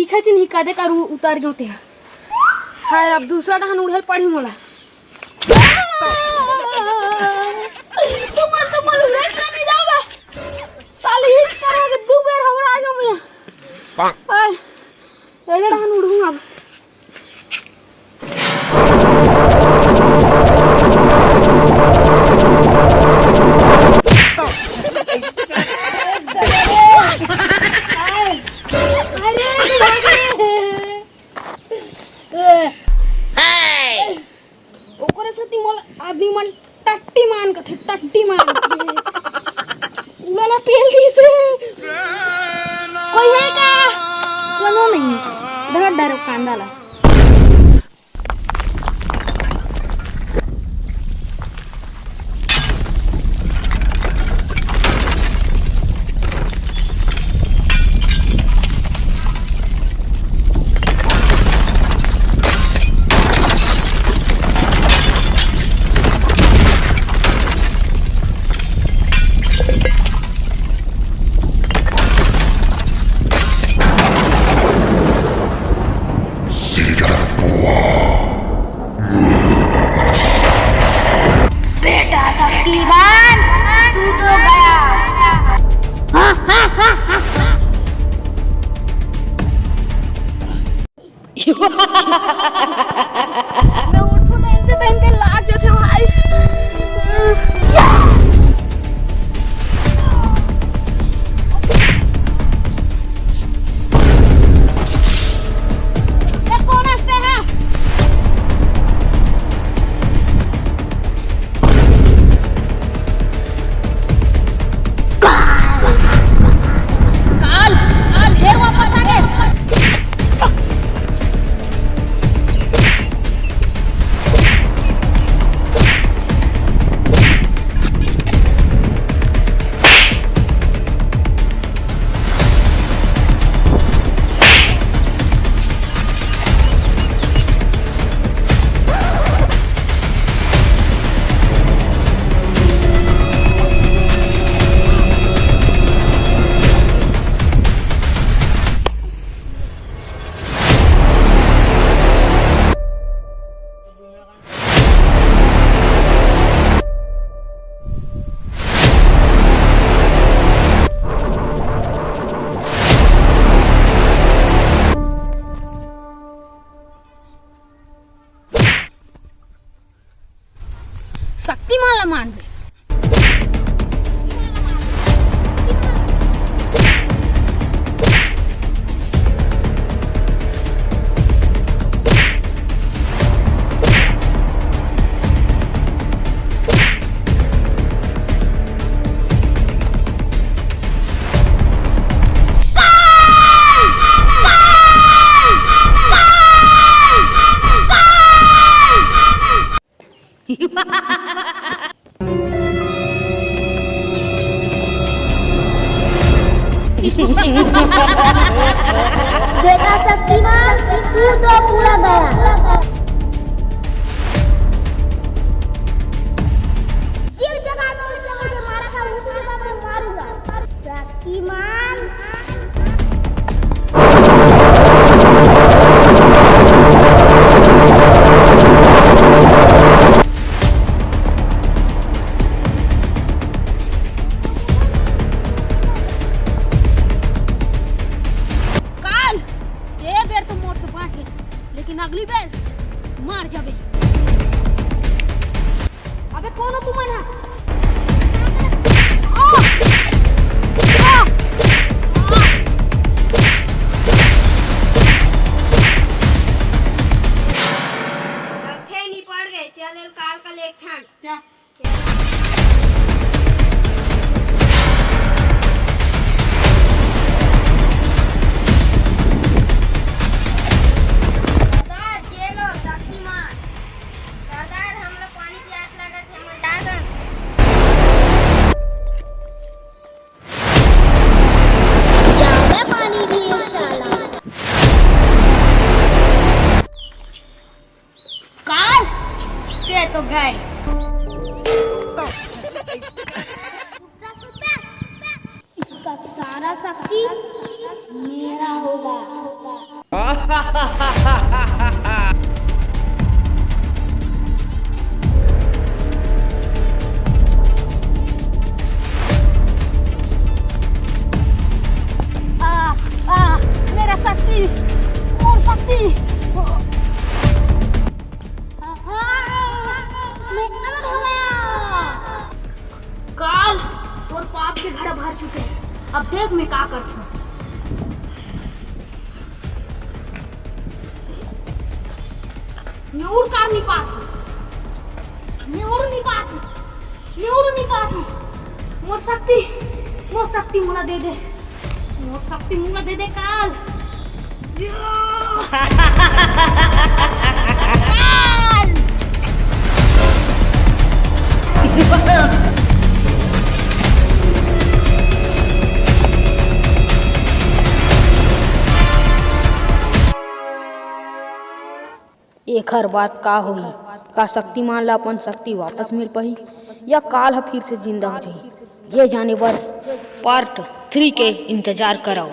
दिखा नहीं कदे कर उतर गयो ते हाय अब दूसरा डहन उड़ल पड़ी मोला तुम उड़े नहीं जावे साली हिट करोगे दो बेर हमरा आ जाओ मैं हाय ये डहन उड़ूंगा अब आदमी मन टट्टी मान कथे टट्टी मान उलाला पेल से कोई है का कोनो नहीं डर डर कांदाला शक्तिमान तू तो गया मैं उठूं तो इनसे तो इनके लाग जाते भाई शक्तिमान ला मान बेटा शक्तिमान तू तो पूरा गया जिस जगह पे उसने मुझे मारा था उसी जगह मैं मारूंगा शक्तिमान लेकिन अगली बार मार जाबे अबे कौन हो तू मना थे नहीं पड़ गए चल काल का लेख था क्या तो गए इसका सारा शक्ति मेरा होगा। मेरा शक्ति और शक्ति मैं अमर हो गया। काल और पाप के घड़े भर चुके हैं। अब देख मैं क्या करता हूँ। मैं उड़ कर नहीं पाता, मैं उड़ नहीं पाता। मोर शक्ति मुला दे दे, मोर शक्ति मुला दे दे काल। काल एक हर बात का होई, का शक्तिमान ला अपन शक्ति वापस मिल पाही या काल फिर से जिंदा हो जाही। ये जाने पर पार्ट 3 के इंतजार करो।